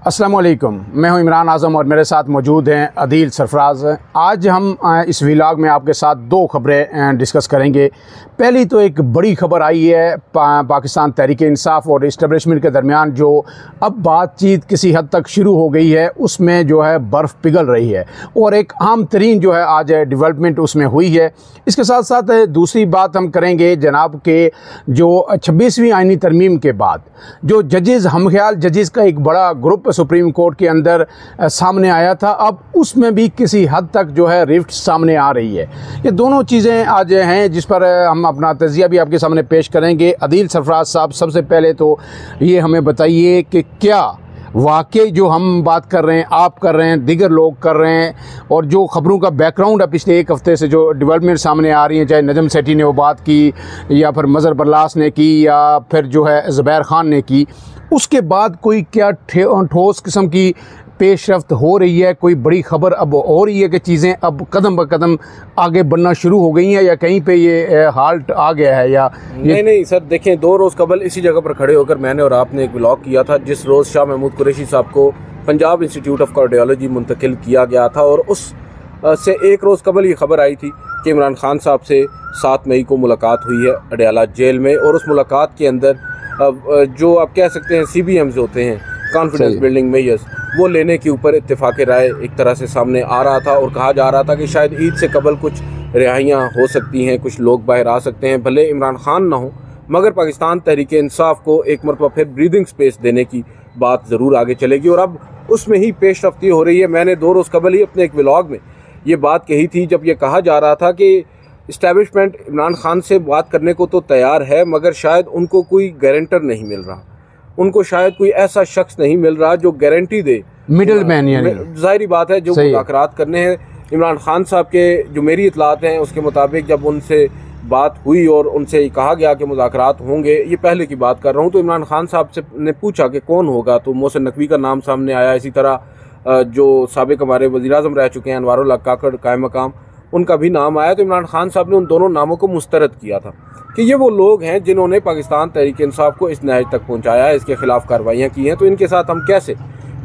अस्सलाम वालेकुम, मैं हूं इमरान आज़म और मेरे साथ मौजूद हैं अदील सरफराज। आज हम इस व्लॉग में आपके साथ दो खबरें डिस्कस करेंगे। पहली तो एक बड़ी खबर आई है पाकिस्तान तहरीक इंसाफ और इस्टेब्लिशमेंट के दरमियान जो अब बातचीत किसी हद तक शुरू हो गई है, उसमें जो है बर्फ़ पिघल रही है और एक अहम तरीन जो है आज डेवलपमेंट उसमें हुई है। इसके साथ साथ दूसरी बात हम करेंगे जनाब के जो 26वीं आइनी तरमीम के बाद जो जजेज़ हमख्याल जजेज़ का एक बड़ा ग्रुप सुप्रीम कोर्ट के अंदर सामने आया था, अब उसमें भी किसी हद तक जो है रिफ्ट सामने आ रही है। ये दोनों चीज़ें आज हैं जिस पर हम अपना तजिया भी आपके सामने पेश करेंगे। अदील सरफराज साहब, सबसे पहले तो ये हमें बताइए कि क्या वाकई जो हम बात कर रहे हैं, आप कर रहे हैं, दीगर लोग कर रहे हैं, और जो ख़बरों का बैकग्राउंड है पिछले एक हफ़्ते से जो डेवलपमेंट सामने आ रही हैं, चाहे नजम सेठी ने वो बात की या फिर मज़हर बरलास ने की या फिर जो है ज़ुबैर ख़ान ने की, उसके बाद कोई क्या ठोस किस्म की पेशरफ्त हो रही है? कोई बड़ी ख़बर अब हो रही है कि चीज़ें अब कदम ब कदम आगे बढ़ना शुरू हो गई हैं या कहीं पे ये हाल्ट आ गया है? या नहीं सर, देखें, 2 रोज़ कबल इसी जगह पर खड़े होकर मैंने और आपने एक व्लॉग किया था जिस रोज़ शाह महमूद कुरैशी साहब को पंजाब इंस्टीट्यूट ऑफ कार्डियोलॉजी मुंतकिल किया गया था, और उस से एक रोज़ कबल ये खबर आई थी कि इमरान खान साहब से 7 मई को मुलाकात हुई है अडयाला जेल में, और उस मुलाकात के अंदर जो आप कह सकते हैं CBMs होते हैं, कॉन्फिडेंस बिल्डिंग मेजर्स, वो लेने के ऊपर इत्तेफाक राय एक तरह से सामने आ रहा था, और कहा जा रहा था कि शायद ईद से कबल कुछ रिहाइयाँ हो सकती हैं, कुछ लोग बाहर आ सकते हैं, भले इमरान खान ना हो, मगर पाकिस्तान तहरीक इंसाफ को एक मरतबा फिर ब्रीदिंग स्पेस देने की बात ज़रूर आगे चलेगी, और अब उसमें ही पेशरफ्ती हो रही है। मैंने 2 रोज़ कबल ही अपने एक व्लॉग में ये बात कही थी जब ये कहा जा रहा था कि इस्टेब्लिशमेंट इमरान खान से बात करने को तो तैयार है, मगर शायद उनको कोई गारंटर नहीं मिल रहा, उनको शायद कोई ऐसा शख्स नहीं मिल रहा जो गारंटी दे, मिडल मैन। जाहिर बात है जो मुज़ाकरात करने हैं इमरान खान साहब के, जो मेरी इतलात हैं उसके मुताबिक जब उनसे बात हुई और उनसे कहा गया कि मुज़ाकरात होंगे, ये पहले की बात कर रहा हूँ, तो इमरान खान साहब से ने पूछा कि कौन होगा, तो मोहसिन नकवी का नाम सामने आया। इसी तरह जो साबिक हमारे वज़ीर आज़म रह चुके हैं अनवारुल हक काकड़ कायम मकाम, उनका भी नाम आया। तो इमरान खान साहब ने उन दोनों नामों को मुस्तरद किया था कि ये वो लोग हैं जिन्होंने पाकिस्तान तहरीक इंसाफ को इस नहज तक पहुंचाया है, इसके खिलाफ कार्रवाइयाँ की हैं, तो इनके साथ हम कैसे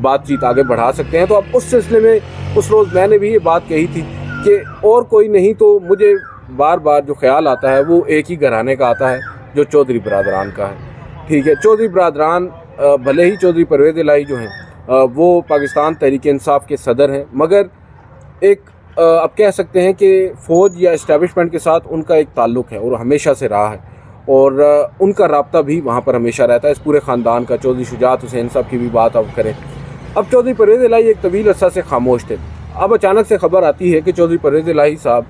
बातचीत आगे बढ़ा सकते हैं। तो अब उस सिलसिले में उस रोज़ मैंने भी ये बात कही थी कि और कोई नहीं तो मुझे बार बार जो ख्याल आता है वो एक ही घराने का आता है जो चौधरी बरादरान का है। ठीक है, चौधरी बरादरान भले ही चौधरी परवेज़ इलाही जो हैं वो पाकिस्तान तहरीक इंसाफ के सदर हैं, मगर एक अब कह सकते हैं कि फ़ौज या इस्टेब्लिशमेंट के साथ उनका एक ताल्लुक़ है और हमेशा से रहा है, और उनका राब्ता भी वहाँ पर हमेशा रहता है, इस पूरे ख़ानदान का। चौधरी शुजात हुसैन साहब की भी बात अब करें। अब चौधरी परवेज़ इलाही एक तवील अरसा से खामोश थे, अब अचानक से खबर आती है कि चौधरी परवेज़ इलाही साहब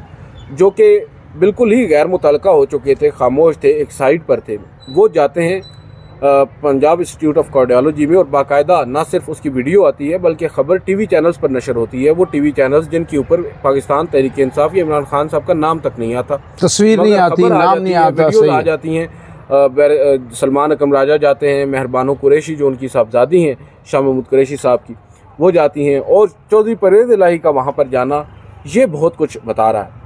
जो कि बिल्कुल ही गैर मुतल्लका हो चुके थे, खामोश थे, एक साइड पर थे, वो जाते हैं पंजाब इंस्टीट्यूट ऑफ कार्डियोलॉजी में, और बाकायदा ना सिर्फ उसकी वीडियो आती है बल्कि ख़बर TV चैनल्स पर नशर होती है। वो TV चैनल्स जिनके ऊपर पाकिस्तान तहरीक इंसाफ या इमरान खान साहब का नाम तक नहीं आता, तस्वीर नहीं आती, नाम नहीं आता, वीडियो आ जाती हैं। सलमान अकम राजा जाते हैं, मेहरबानो कुरैशी जो उनकी साहबजादी हैं शाह महमूद कुरैशी साहब की, वो जाती हैं, और चौधरी परवेज़ इलाही का वहाँ पर जाना ये बहुत कुछ बता रहा है।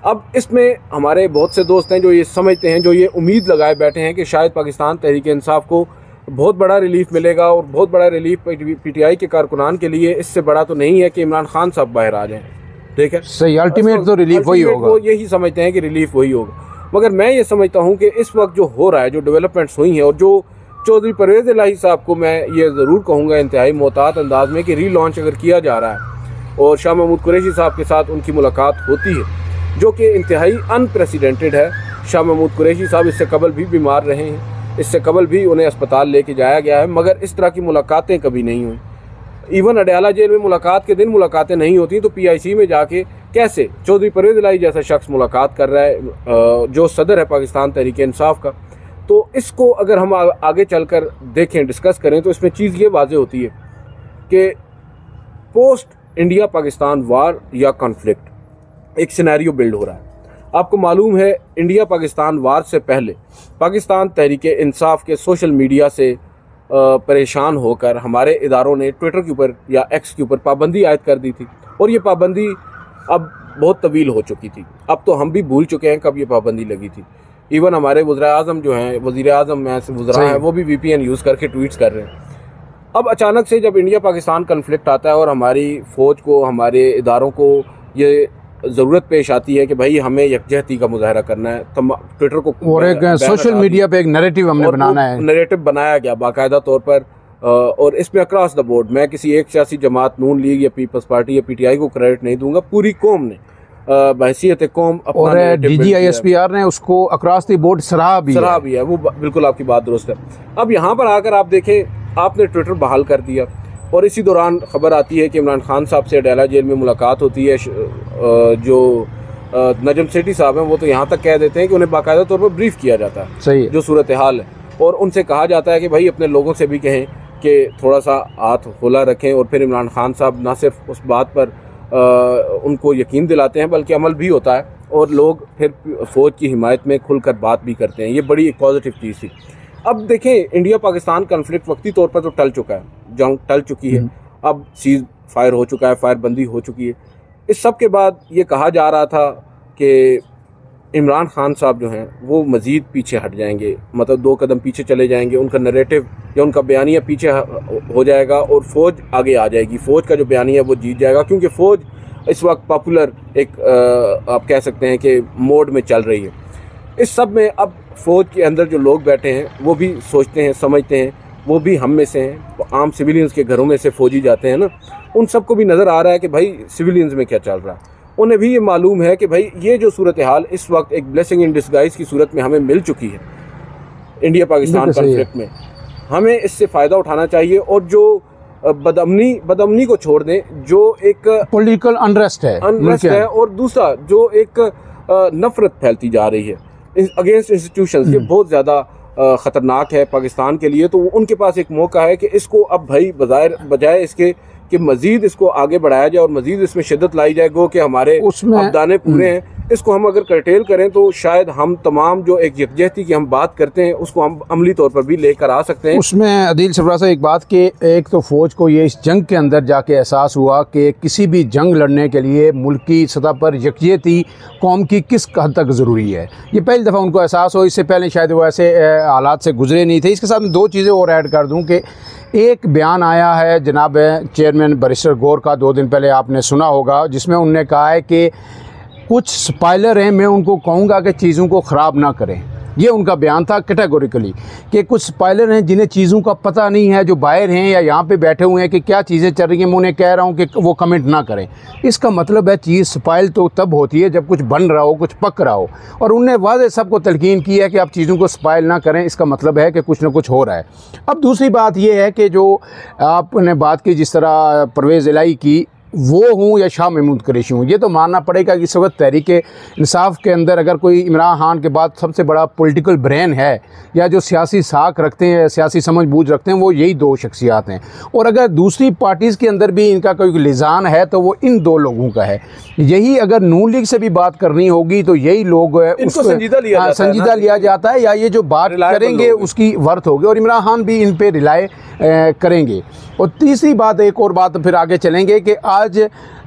अब इसमें हमारे बहुत से दोस्त हैं जो ये समझते हैं, जो ये उम्मीद लगाए बैठे हैं कि शायद पाकिस्तान तहरीक इंसाफ को बहुत बड़ा रिलीफ मिलेगा, और बहुत बड़ा रिलीफ PTI के कारकुनान के लिए इससे बड़ा तो नहीं है कि इमरान खान साहब बाहर आ जाएं। ठीक है, सही, अल्टीमेट तो रिलीफ वही होगा, वो यही समझते हैं कि रिलीफ वही होगा, मगर मैं ये समझता हूँ कि इस वक्त जो हो रहा है, जो डेवलपमेंट्स हुई हैं, और जो चौधरी परवेज़ इलाही साहब को मैं ये ज़रूर कहूँगा इंतहाई मोहतात अंदाज में कि रीलॉन्च अगर किया जा रहा है और शाह महमूद कुरैशी साहब के साथ उनकी मुलाकात होती है, जो कि इंतहाई अनप्रेसिडेंटेड है। शाह महमूद कुरैशी साहब इससे कबल भी बीमार रहे हैं, इससे कबल भी उन्हें अस्पताल लेके जाया गया है, मगर इस तरह की मुलाकातें कभी नहीं हुई। इवन अडयाला जेल में मुलाकात के दिन मुलाकातें नहीं होती, तो PIC में जाके कैसे चौधरी परवेज़ इलाही जैसा शख्स मुलाकात कर रहा है जो सदर है पाकिस्तान तहरीक इंसाफ का। तो इसको अगर हम आगे चलकर देखें, डिस्कस करें, तो इसमें चीज़ ये वाज़ेह होती है कि पोस्ट इंडिया पाकिस्तान वार या कॉन्फ्लिक्ट एक सिनेरियो बिल्ड हो रहा है। आपको मालूम है इंडिया पाकिस्तान वार से पहले पाकिस्तान तहरीक इंसाफ के सोशल मीडिया से परेशान होकर हमारे इदारों ने ट्विटर के ऊपर या X के ऊपर पाबंदी आयद कर दी थी, और ये पाबंदी अब बहुत तवील हो चुकी थी। अब तो हम भी भूल चुके हैं कब ये पाबंदी लगी थी। इवन हमारे वज़ीर आज़म जो हैं, वज़ीर आज़म में से वज़रा हैं, वो भी VPN यूज़ करके ट्वीट्स कर रहे हैं। अब अचानक से जब इंडिया पाकिस्तान कन्फ्लिक्ट आता है और हमारी फ़ौज को, हमारे इदारों को ये ज़रूरत पेश आती है कि भाई हमें यकजहती का मुजाहरा करना है, तो ट्विटर को और एक सोशल मीडिया पे एक नैरेटिव हमने बनाना है, नैरेटिव बनाया गया बाकायदा तौर पर। और इसमें अक्रॉस द बोर्ड, मैं किसी एक सियासी जमात, नून लीग या पीपल्स पार्टी या पीटीआई को क्रेडिट नहीं दूंगा, पूरी कौम ने बहसीयत कौम अपना, और DGISPR ने उसको अक्रॉस द बोर्ड सराहा भी है। वो बिल्कुल आपकी बात दुरुस्त है। अब यहाँ पर आकर आप देखें, आपने ट्विटर बहाल कर दिया और इसी दौरान खबर आती है कि इमरान खान साहब से अडेला जेल में मुलाकात होती है। जो नजम सेठी साहब हैं वो तो यहाँ तक कह देते हैं कि उन्हें बाकायदा तौर पर ब्रीफ किया जाता है, सही है, जो सूरत हाल है, और उनसे कहा जाता है कि भाई अपने लोगों से भी कहें कि थोड़ा सा हाथ खुला रखें। और फिर इमरान खान साहब ना सिर्फ उस बात पर उनको यकीन दिलाते हैं बल्कि अमल भी होता है और लोग फिर फ़ौज की हिमायत में खुलकर बात भी करते हैं। ये बड़ी एक पॉजिटिव चीज़ थी। अब देखें, इंडिया पाकिस्तान कन्फ्लिक्ट वक्ती तौर पर तो टल चुका है, जंग टल चुकी है, अब सीज फायर हो चुका है, फायरबंदी हो चुकी है। इस सब के बाद ये कहा जा रहा था कि इमरान खान साहब जो हैं वो मज़ीद पीछे हट जाएंगे, मतलब 2 कदम पीछे चले जाएंगे, उनका नैरेटिव या उनका बयानिया पीछे हो जाएगा और फ़ौज आगे आ जाएगी, फ़ौज का जो बयानिया है वो जीत जाएगा, क्योंकि फ़ौज इस वक्त पॉपुलर एक आप कह सकते हैं कि मोड में चल रही है। इस सब में अब फ़ौज के अंदर जो लोग बैठे हैं वो भी सोचते हैं, समझते हैं, वो भी हम में से हैं, आम सिविलियंस के घरों में से फ़ौजी जाते हैं ना, उन सबको भी नज़र आ रहा है कि भाई सिविलियंस में क्या चल रहा है। उन्हें भी ये मालूम है कि भाई ये जो सूरत हाल इस वक्त एक ब्लेसिंग इन डिस्गाइज की सूरत में हमें मिल चुकी है इंडिया पाकिस्तान कॉन्फ्लिक्ट में, हमें इससे फ़ायदा उठाना चाहिए और जो बदअमनी को छोड़ दें, जो एक पॉलिटिकल अनरेस्ट है और दूसरा जो एक नफरत फैलती जा रही है अगेंस्ट इंस्टीट्यूशंस, ये बहुत ज़्यादा ख़तरनाक है पाकिस्तान के लिए। तो उनके पास एक मौका है कि इसको अब भाई बजाय इसके कि मजीद इसको आगे बढ़ाया जाए और मजीद इसमें शिद्दत लाई जाए, गो कि हमारे अब्दाने पूरे हैं, इसको हम अगर कर्टेल करें तो शायद हम तमाम जो एक यकजहती की हम बात करते हैं उसको हम अमली तौर पर भी लेकर आ सकते हैं। उसमें अदील सरफराज एक बात कि एक तो फ़ौज को ये इस जंग के अंदर जाके एहसास हुआ कि किसी भी जंग लड़ने के लिए मुल्की सतह पर यकजहती कौम की किस हद तक ज़रूरी है, ये पहली दफ़ा उनको एहसास हो। इससे पहले शायद वो ऐसे हालात से गुजरे नहीं थे। इसके साथ में 2 चीज़ें और ऐड कर दूँ कि एक बयान आया है जनाब चेयरमैन बैरिस्टर गौर का, 2 दिन पहले आपने सुना होगा, जिसमें उन्होंने कहा है कि कुछ स्पाइलर हैं, मैं उनको कहूँगा कि चीज़ों को ख़राब ना करें। ये उनका बयान था कैटेगोरिकली कि कुछ स्पाइलर हैं जिन्हें चीज़ों का पता नहीं है, जो बाहर हैं या यहाँ पे बैठे हुए हैं कि क्या चीज़ें चल रही हैं, मैं उन्हें कह रहा हूँ कि वो कमेंट ना करें। इसका मतलब है चीज़ स्पाइल तो तब होती है जब कुछ बन रहा हो, कुछ पक रहा हो, और उनने वाज़ेह सबको तलकीन की है कि आप चीज़ों को स्पाइल ना करें, इसका मतलब है कि कुछ ना कुछ हो रहा है। अब दूसरी बात यह है कि जो आपने बात की जिस तरह परवेज़ इलाही की, वो हूँ या शाह महमूद कुरैशी हूँ, ये तो मानना पड़ेगा कि इस वक्त तहरीक इंसाफ के अंदर अगर कोई इमरान खान के बाद सबसे बड़ा पॉलिटिकल ब्रेन है या जो सियासी साख रखते हैं, सियासी समझ बूझ रखते हैं, वो यही 2 शख्सियात हैं। और अगर दूसरी पार्टीज़ के अंदर भी इनका कोई लिजान है तो वो इन 2 लोगों का है। यही अगर नून लीग से भी बात करनी होगी तो यही लोग उसको संजीदा लिया जाता है या ये जो बात करेंगे उसकी वर्थ होगी, और इमरान खान भी इन पर रिलाय करेंगे। और तीसरी बात, एक और बात फिर आगे चलेंगे कि आज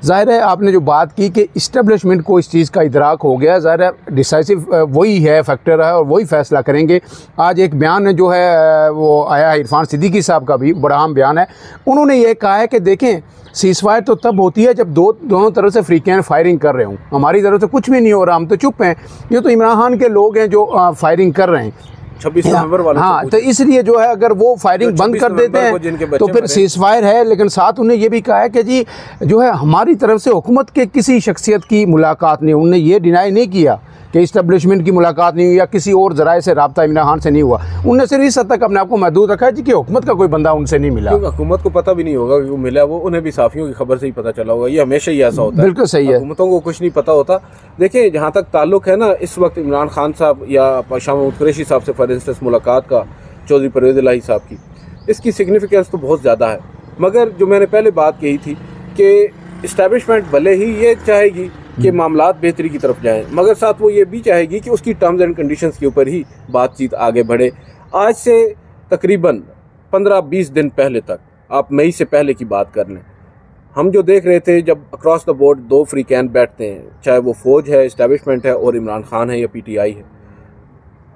ज़ाहिर है आपने जो बात की कि इस्टेब्लिशमेंट को इस चीज़ का इदराक हो गया, ज़ाहिर है डिसाइसिव वही है, फैक्टर है और वही फ़ैसला करेंगे। आज एक बयान जो है वो आया है इरफान सिद्दीकी साहब का, भी बड़ा अहम बयान है। उन्होंने ये कहा है कि देखें सीज़ फायर तो तब होती है जब दोनों तरफ से फ्रीक्वेंट फायरिंग कर रहे हों, हमारी तरफ से कुछ भी नहीं हो रहा, हम तो चुप हैं, ये तो इमरान खान के लोग हैं जो फायरिंग कर रहे हैं 26 नवंबर वाले। हाँ, तो इसलिए जो है अगर वो फायरिंग बंद कर देते हैं तो फिर सीज़ फायर है। लेकिन साथ उन्हें ये भी कहा है कि जी जो है हमारी तरफ से हुकूमत के किसी शख्सियत की मुलाकात नहीं, उन्होंने ये डिनाई नहीं किया कि इस्टेब्लिशमेंट की मुलाकात नहीं हुई या किसी और ज़राए से रब्ता इमरान खान से नहीं हुआ। उनने सिर्फ इस हद तक अपने आप को महदूद रखा है जी कि हुकूमत का कोई बंदा उनसे नहीं मिला। हुकूमत को पता भी नहीं होगा कि वो मिला, वो उन्हें भी साफियों की खबर से ही पता चला होगा। ये हमेशा ही ऐसा होता है, बिल्कुल सही है, हुकूमतों को कुछ नहीं पता होता। देखिए जहाँ तक ताल्लुक है ना इस वक्त इमरान खान साहब या शाह महमूद कुरैशी साहब से फॉर इंस्टेंस मुलाकात का, चौधरी परवेज़ इलाही साहब की, इसकी सिग्निफिकेंस तो बहुत ज़्यादा है। मगर जो मैंने पहले बात कही थी कि इस्टेब्लिशमेंट भले ही ये चाहेगी कि मामलात बेहतरी की तरफ जाएं, मगर साथ वो ये भी चाहेगी कि उसकी टर्म्स एंड कंडीशंस के ऊपर ही बातचीत आगे बढ़े। आज से तकरीबन 15-20 दिन पहले तक, आप मई से पहले की बात कर लें, हम जो देख रहे थे जब across the board 2 free camp बैठते हैं, चाहे वो फ़ौज है, इस्टेब्लिशमेंट है और इमरान खान है या PTI है,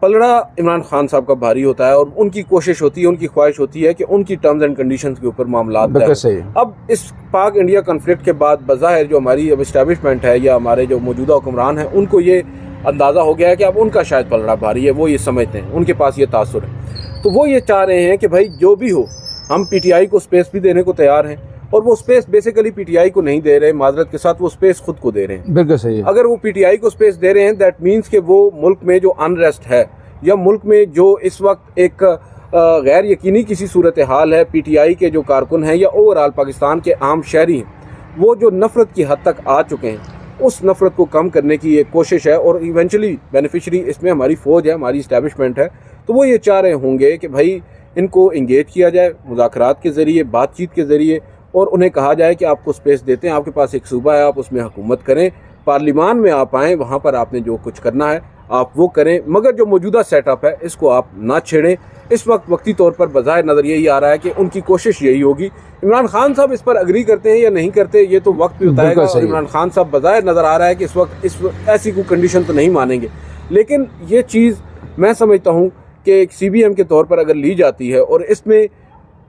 पलड़ा इमरान खान साहब का भारी होता है और उनकी कोशिश होती है, उनकी ख्वाहिश होती है कि उनकी टर्म्स एंड कंडीशंस के ऊपर मामला तय हो। अब इस पाक इंडिया कॉन्फ्लिक्ट के बाद बज़ाहिर जो हमारी अब इस्टेब्लिशमेंट है या हमारे जो मौजूदा हुक्मरान हैं, उनको ये अंदाज़ा हो गया है कि अब उनका शायद पलड़ा भारी है, वो ये समझते हैं, उनके पास ये तासुर है। तो वो ये चाह रहे हैं कि भाई जो भी हो, हम PTI को स्पेस भी देने को तैयार हैं, और वो स्पेस बेसिकली PTI को नहीं दे रहे, माजरत के साथ वो स्पेस खुद को दे रहे हैं। बिल्कुल सही है। अगर वो PTI को स्पेस दे रहे हैं, दैट मीन्स कि वो मुल्क में जो अनरेस्ट है या मुल्क में जो इस वक्त एक गैर यकीनी किसी सूरत हाल है, PTI के जो कारकुन हैं या ओवरऑल पाकिस्तान के आम शहरी हैं, वो जो नफरत की हद तक आ चुके हैं, उस नफरत को कम करने की एक कोशिश है। और इवेंचुअली बेनिफिशरी इसमें हमारी फ़ौज है, हमारी इस्टेब्लिशमेंट है। तो वो ये चाह रहे होंगे कि भाई इनको इंगेज किया जाए मुज़ाकरात के ज़रिए, बातचीत के ज़रिए, और उन्हें कहा जाए कि आपको स्पेस देते हैं, आपके पास एक सूबा है, आप उसमें हुकूमत करें, पार्लिमान में आप आएँ, वहाँ पर आपने जो कुछ करना है आप वो करें, मगर जो मौजूदा सेटअप है इसको आप ना छेड़ें। इस वक्त वक्ती तौर पर बज़ाहिर नज़र यही आ रहा है कि उनकी कोशिश यही होगी। इमरान खान साहब इस पर अग्री करते हैं या नहीं करते, ये तो वक्त भी बताएगा। और इमरान खान साहब बज़ाहिर नज़र आ रहा है कि इस वक्त ऐसी कोई कंडीशन तो नहीं मानेंगे, लेकिन ये चीज़ मैं समझता हूँ कि एक CBM के तौर पर अगर ली जाती है और इसमें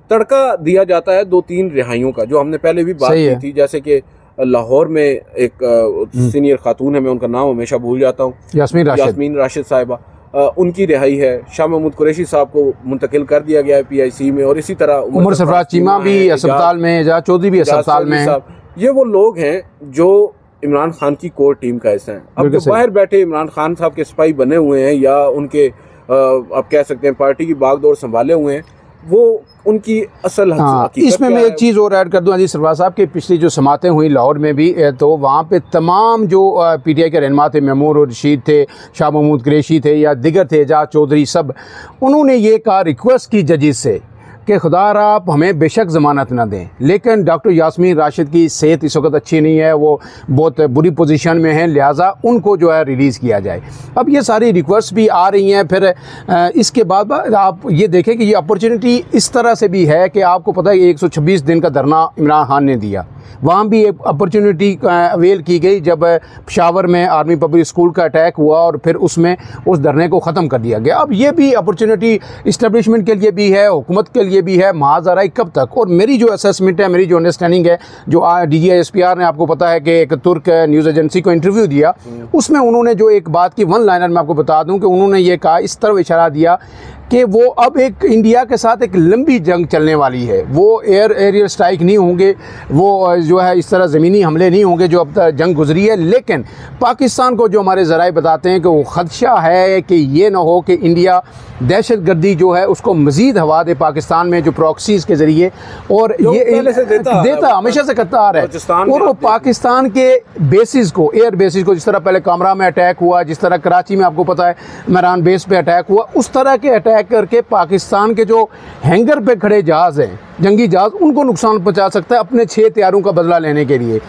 तड़का दिया जाता है 2-3 रिहाइयों का, जो हमने पहले भी बात की थी, जैसे कि लाहौर में एक सीनियर खातून है, मैं उनका नाम हमेशा भूल जाता हूँ, यास्मीन राशिद साहिबा, उनकी रिहाई है। शाह महमूद कुरैशी साहब को मुंतकिल कर दिया गया है PIC में, और इसी तरह उमर सरफराज चीमा भी अस्पताल में, एजाज चौधरी भी अस्पताल में। ये वो लोग हैं जो इमरान खान की कोर टीम का हिस्सा हैं। अब जो बाहर बैठे इमरान खान साहब के सिपाही बने हुए हैं या उनके आप कह सकते हैं पार्टी की बागडोर संभाले हुए हैं, वो उनकी असल इसमें मैं एक चीज़ और ऐड कर दूं अजीज सरफराज साहब की, पिछली जो समातें हुई लाहौर में भी, तो वहाँ पे तमाम जो PTI के रहनुमा थे, मेमूर और रशीद थे, शाह महमूद कुरैशी थे या दिगर थे, एजाज चौधरी, सब उन्होंने ये कहा, रिक्वेस्ट की जजेस से कि खुदा आप हमें बेशक ज़मानत ना दें, लेकिन डॉक्टर यास्मीन राशिद की सेहत इस वक्त अच्छी नहीं है, वो बहुत बुरी पोजीशन में है, लिहाजा उनको जो है रिलीज़ किया जाए। अब ये सारी रिक्वेस्ट भी आ रही हैं। फिर इसके बाद आप ये देखें कि ये अपॉर्चुनिटी इस तरह से भी है कि आपको पता है 126 दिन का धरना इमरान खान ने दिया, वहाँ भी एक अपॉर्चुनिटी अवेल की गई जब पेशावर में आर्मी पब्लिक स्कूल का अटैक हुआ और फिर उसमें उस धरने को ख़त्म कर दिया गया। अब ये भी अपॉर्चुनिटी इस्टेब्लिशमेंट के लिए भी है, हुकूमत के लिए भी है, महाज आ रहा है कब तक। और मेरी जो असेसमेंट है, मेरी जो अंडरस्टैंडिंग है, जो DGI SPR ने आपको पता है कि एक तुर्क न्यूज़ एजेंसी को इंटरव्यू दिया, उसमें उन्होंने जो एक बात की, वन लाइनर मैं आपको बता दूं कि उन्होंने ये कहा, इस तरफ इशारा दिया कि वो अब एक इंडिया के साथ एक लंबी जंग चलने वाली है, वो एरियल स्ट्राइक नहीं होंगे, वो जो है इस तरह ज़मीनी हमले नहीं होंगे जो अब तक जंग गुजरी है। लेकिन पाकिस्तान को जो हमारे ज़राए बताते हैं कि वो ख़दशा है कि ये ना हो कि इंडिया दहशत गर्दी जो है उसको मज़ीद हवा दे पाकिस्तान में, जो प्रॉक्सीज़ के ज़रिए, और ये देता हमेशा से करता आ रहा है। और वो पाकिस्तान के बेसिस को, एयर बेसिस को, जिस तरह पहले कामरा में अटैक हुआ, जिस तरह कराची में आपको पता है मेरान बेस पे अटैक हुआ, उस तरह के अटैक करके पाकिस्तान के जो हैंगर पे खड़े जहाज़ हैं, जंगी जहाज़, उनको नुकसान पहुंचा सकता है अपने 6 तैयारों का बदला लेने के लिए।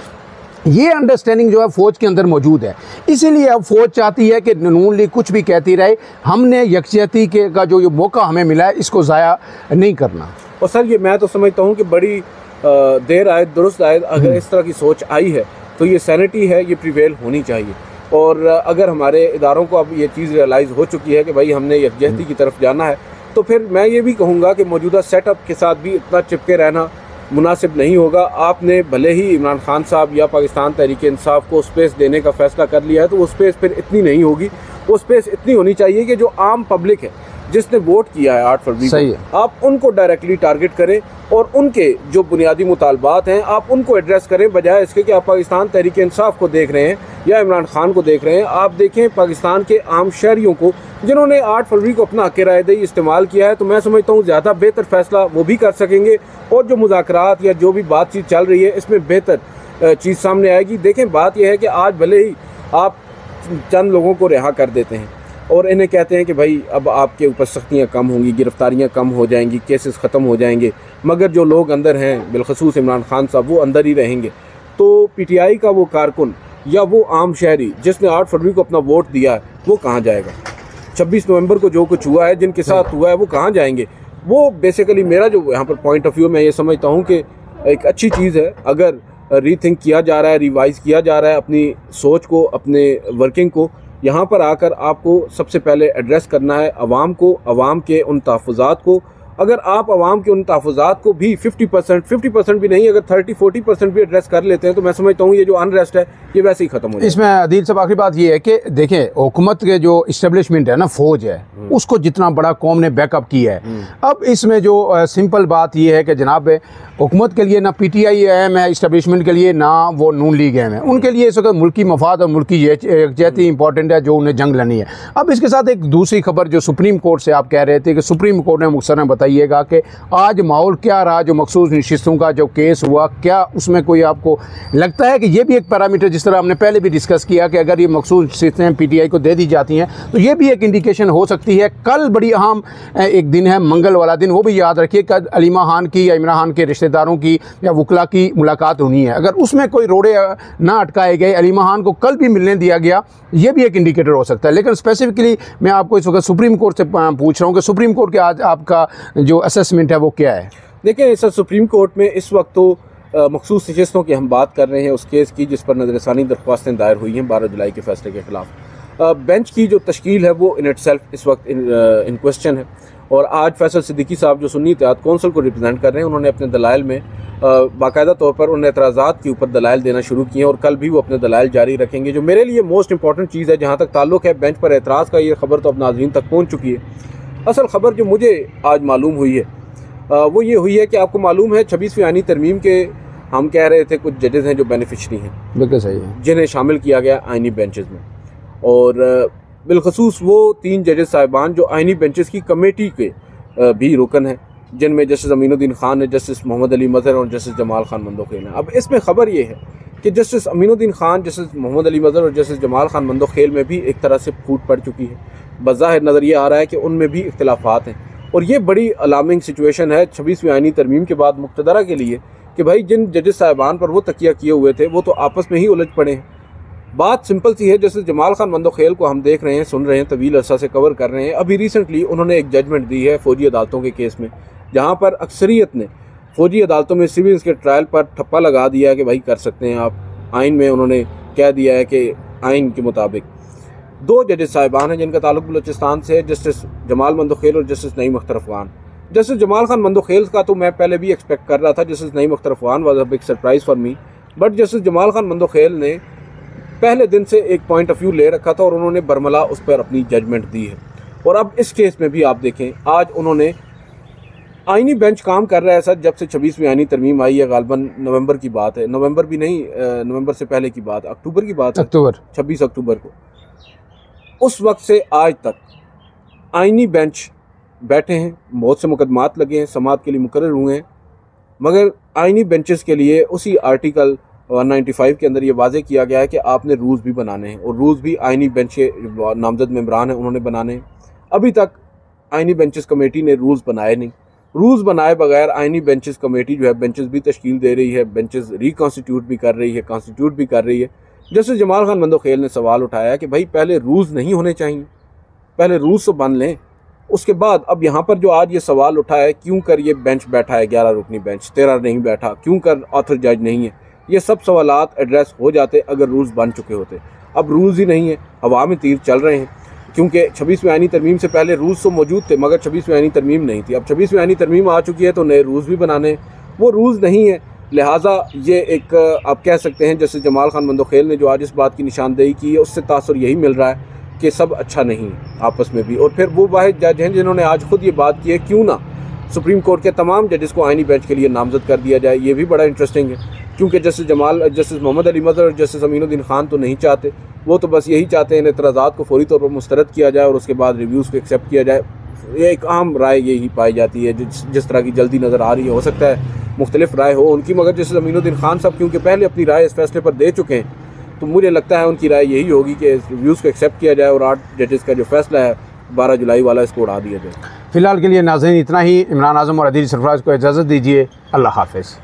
ये अंडरस्टैंडिंग जो है फ़ौज के अंदर मौजूद है। इसीलिए अब फ़ौज चाहती है कि नून लीग कुछ भी कहती रहे, हमने यकजहती के का जो मौका हमें मिला है इसको ज़ाया नहीं करना। और सर ये मैं तो समझता हूँ कि बड़ी देर आए दुरुस्त आए, अगर इस तरह की सोच आई है तो ये सैनिटी है, ये प्रिवेल होनी चाहिए। और अगर हमारे इदारों को अब ये चीज़ रियलाइज़ हो चुकी है कि भाई हमने यकजहती की तरफ जाना है, तो फिर मैं ये भी कहूँगा कि मौजूदा सेटअप के साथ भी इतना चिपके रहना मुनासिब नहीं होगा। आपने भले ही इमरान खान साहब या पाकिस्तान तहरीक इंसाफ को स्पेस देने का फ़ैसला कर लिया है, तो वो स्पेस फिर इतनी नहीं होगी, वो स्पेस इतनी होनी चाहिए कि जो आम पब्लिक है जिसने वोट किया है 8 फरवरी को, आप उनको डायरेक्टली टारगेट करें और उनके जो बुनियादी मुतालबात हैं आप उनको एड्रेस करें, बजाय इसके कि आप पाकिस्तान तहरीक इंसाफ को देख रहे हैं या इमरान खान को देख रहे हैं। आप देखें पाकिस्तान के आम शहरियों को जिन्होंने 8 फरवरी को अपना हक़ रायदही इस्तेमाल किया है, तो मैं समझता हूँ ज़्यादा बेहतर फ़ैसला वो भी कर सकेंगे और जो मुज़ाकरात या जो भी बातचीत चल रही है इसमें बेहतर चीज़ सामने आएगी। देखें बात यह है कि आज भले ही आप चंद लोगों को रिहा कर देते हैं और इन्हें कहते हैं कि भाई अब आपके ऊपर सख्तियाँ कम होंगी, गिरफ्तारियाँ कम हो जाएंगी, केसेस ख़त्म हो जाएंगे, मगर जो लोग अंदर हैं बिलखसूस इमरान खान साहब वो अंदर ही रहेंगे। तो PTI का वो कारकुन या वो आम शहरी जिसने 8 फरवरी को अपना वोट दिया है वो कहाँ जाएगा? 26 नवंबर को जो कुछ हुआ है, जिनके साथ हुआ है, वो कहाँ जाएंगे? वो बेसिकली मेरा जो यहाँ पर पॉइंट ऑफ व्यू मैं ये समझता हूँ कि एक अच्छी चीज़ है अगर रीथिंक किया जा रहा है, रिवाइज़ किया जा रहा है अपनी सोच को, अपने वर्किंग को, यहाँ पर आकर आपको सबसे पहले एड्रेस करना है अवाम को, अवाम के उन तहफ़्फ़ुज़ात को। अगर आप अवाम के उन तहफ़्फ़ुज़ात को भी 50% भी नहीं, अगर 30-40% भी एड्रेस कर लेते हैं तो मैं समझता हूँ ये जो अनरेस्ट है ये वैसे ही ख़त्म हो जाए। इसमें अदील साहब आखिरी बात ये है कि देखें, हुकूमत के जो इस्टेब्लिशमेंट है ना, फौज है, उसको जितना बड़ा कौम ने बैकअप किया है। अब इसमें जो सिंपल बात ये है कि जनाब हुकूमत के लिए ना PTI अहम है इस्टेब्लिशमेंट के लिए, ना वो नून लीग अहम है। उनके लिए इस वक्त मुल्की मफाद और मुल्की यकजहती इंपॉर्टेंट है, जो उन्हें जंग लड़नी है। अब इसके साथ एक दूसरी खबर जो सुप्रीम कोर्ट से आप कह रहे थे कि सुप्रीम कोर्ट ने मुख्तसर बताइएगा कि आज माहौल क्या रहा, जो मखसूस नशिस्तों का जो केस हुआ, क्या उसमें कोई आपको लगता है कि ये भी एक पैरामीटर, जिस तरह हमने पहले भी डिस्कस किया कि अगर ये मखसूस नशिस्तें PTI को दे दी जाती हैं तो ये भी एक इंडिकेशन हो सकती है। कल बड़ी अहम एक दिन है, मंगल वाला दिन, वो भी याद रखिए। कल अलीमा खान की या इमरान खान के रिश्तेदारों की या वकला की मुलाकात होनी है। अगर उसमें कोई रोड़े ना अटकाए गए, अलीमा खान को कल भी मिलने दिया गया, ये भी एक इंडिकेटर हो सकता है। लेकिन स्पेसिफिकली मैं आपको इस वक्त सुप्रीम कोर्ट से पूछ रहा हूँ कि सुप्रीम कोर्ट के आज आपका जो असेसमेंट है वो क्या है? देखिए सर, सुप्रीम कोर्ट में इस वक्त तो मखसूस नशिस्तों की हम बात कर रहे हैं, उस केस की जिस पर नज़रसानी दरख्वास्तें दायर हुई हैं 12 जुलाई के फैसले के खिलाफ। बेंच की जो तश्कील है वो इन इटसेल्फ इस वक्त इन क्वेश्चन है। और आज फैसल सिद्दीकी साहब जो सुन्नी इत्तेहाद कौंसिल को रिप्रेजेंट कर रहे हैं, उन्होंने अपने दलाइल में बाकायदा तौर पर उन एतराज़ात के ऊपर दलाइल देना शुरू किए हैं और कल भी वो अपने दलाइल जारी रखेंगे। जो मेरे लिए मोस्ट इंपॉर्टेंट चीज़ है, जहाँ तक ताल्लुक़ है बेंच पर एतराज़ का, ये खबर तो अब नाज़रीन तक पहुँच चुकी है। असल खबर जो मुझे आज मालूम हुई है वो ये हुई है कि आपको मालूम है 26वीं आईनी तरमीम के हम कह रहे थे कुछ जजेस हैं जो बेनिफिशरी हैं, बिल्कुल सही है, जिन्हें शामिल किया गया आईनी बेंचेस में। और बिलखसूस वो 3 जजेस साहिबान जो आईनी बेंचेस की कमेटी के भी रुकन हैं, जिनमें जस्टिस अमीनुद्दीन खान है, जस्टिस मोहम्मद अली मजहर और जस्टिस जमाल खान मंदोखेल हैं। अब इसमें ख़बर ये है कि जस्टिस अमीनुद्दीन खान, जस्टिस मोहम्मद अली मजहर और जस्टिस जमाल खान मंदोखेल में भी एक तरह से फूट पड़ चुकी है। बज़ाहिर नज़र ये आ रहा है कि उनमें भी इख्तिलाफ़ात हैं और ये बड़ी अलार्मिंग सिचुएशन है 26वीं आईनी तरमीम के बाद मुक़्तदरा के लिए कि भाई जिन जजेस साहिबान पर वो तकिया किए हुए थे वो तो आपस में ही उलझ पड़े हैं। बात सिंपल सी है, जैसे जमाल खान मंदोखेल को हम देख रहे हैं, सुन रहे हैं, तवील अरसा से कवर कर रहे हैं। अभी रिसेंटली उन्होंने एक जजमेंट दी है फ़ौजी अदालतों के केस में, जहाँ पर अक्सरियत ने फ़ौजी अदालतों में सिविल्स के ट्रायल पर ठप्पा लगा दिया है कि भाई कर सकते हैं आप। आइन में उन्होंने कह दिया है कि आइन के मुताबिक 2 जजेस साहिबान हैं जिनका ताल्लुक बलूचिस्तान से है, जस्टिस जमाल मंदोखेल और जस्टिस नईम अख्तर अफ़गान। जस्टिस जमाल खान मंदोखेल का तो मैं पहले भी एक्सपेक्ट कर रहा था, justice Naeem Akhtar Afghan was a big surprise for me, but justice Jamal Khan Mandokhel ने पहले दिन से एक पॉइंट ऑफ व्यू ले रखा था और उन्होंने बरमला उस पर अपनी जजमेंट दी है। और अब इस केस में भी आप देखें, आज उन्होंने आईनी बेंच काम कर रहा है सर, जब से 26वीं आईनी तरमीम आई है, गालबन नवंबर की बात है, नवंबर भी नहीं, नवंबर से पहले की बात, अक्टूबर की बात है, 26 अक्टूबर को। उस वक्त से आज तक आईनी बेंच बैठे हैं, बहुत से मुकदमात लगे हैं, समाअत के लिए मुकर्रर हुए हैं, मगर आईनी बेंचेस के लिए उसी आर्टिकल 195 के अंदर ये वाज़े किया गया है कि आपने रूल्स भी बनाने हैं और रूल्स भी आईनी बेंच के नामजद मेंबरान हैं उन्होंने बनाने हैं। अभी तक आईनी बेंचेस कमेटी ने रूल्स बनाए नहीं। रूल्स बनाए बगैर आईनी बेंचेस कमेटी जो है बेंचेस भी तश्कील दे रही है, बेंचेस रिकॉन्स्टिट्यूट भी कर रही है, कॉन्स्टिट्यूट भी कर रही है। जैसे जमाल खान मंदोखेल ने सवाल उठाया कि भाई पहले रूल्स नहीं होने चाहिए, पहले रूल्स तो बन लें, उसके बाद अब यहाँ पर जो आज ये सवाल उठा है क्यों कर ये बेंच बैठा है 11 रुकनी बेंच, 13 नहीं बैठा, क्यों कर ऑथर जज नहीं है, ये सब सवालात एड्रेस हो जाते अगर रूल्स बन चुके होते। अब रूल्स ही नहीं है, हवा में तीर चल रहे हैं, क्योंकि 26वीं आईनी तरमीम से पहले रूल्स तो मौजूद थे मगर 26वीं आईनी तरमीम नहीं थी। अब 26वीं आईनी तरमीम आ चुकी है तो नए रूल्स भी बनाने, वो रूल्स नहीं है। लिहाजा ये एक आप कह सकते हैं जैसे जमाल खान मंदोखेल ने जो आज इस बात की निशानदेही की है उससे तासुर यही मिल रहा है कि सब अच्छा नहीं है आपस में भी। और फिर वो वाहिद जज हैं जिन्होंने आज खुद ये बात की है क्यों ना सुप्रीम कोर्ट के तमाम जजेस को आईनी बेंच के लिए नामजद कर दिया जाए। ये भी बड़ा इंटरेस्टिंग है क्योंकि जस्टिस मोहम्मद अली मजहर और जस्टिस अमीनुद्दीन खान तो नहीं चाहते, वो तो बस यही चाहते हैं इन एतराज़ात को फौरी तौर पर मुस्तरद किया जाए और उसके बाद रिव्यूज़ को एक्सेप्ट किया जाए। ये एक आम राय यही पाई जाती है जिस तरह की जल्दी नज़र आ रही है। हो सकता है मुख्तलिफ राय हो उनकी, मगर जस्टिस अमीनुद्दीन खान साहब क्योंकि पहले अपनी राय इस फैसले पर दे चुके हैं तो मुझे लगता है उनकी राय यही होगी कि रिव्यूज़ को एक्सेप्ट किया जाए और 8 जजेस का जो फैसला है 12 जुलाई वाला इसको उड़ा दिया जाए। फ़िलहाल के लिए नाज़रीन इतना ही। इमरान आज़म और अदील सरफराज को इजाज़त दीजिए। अल्लाह हाफ़िज़।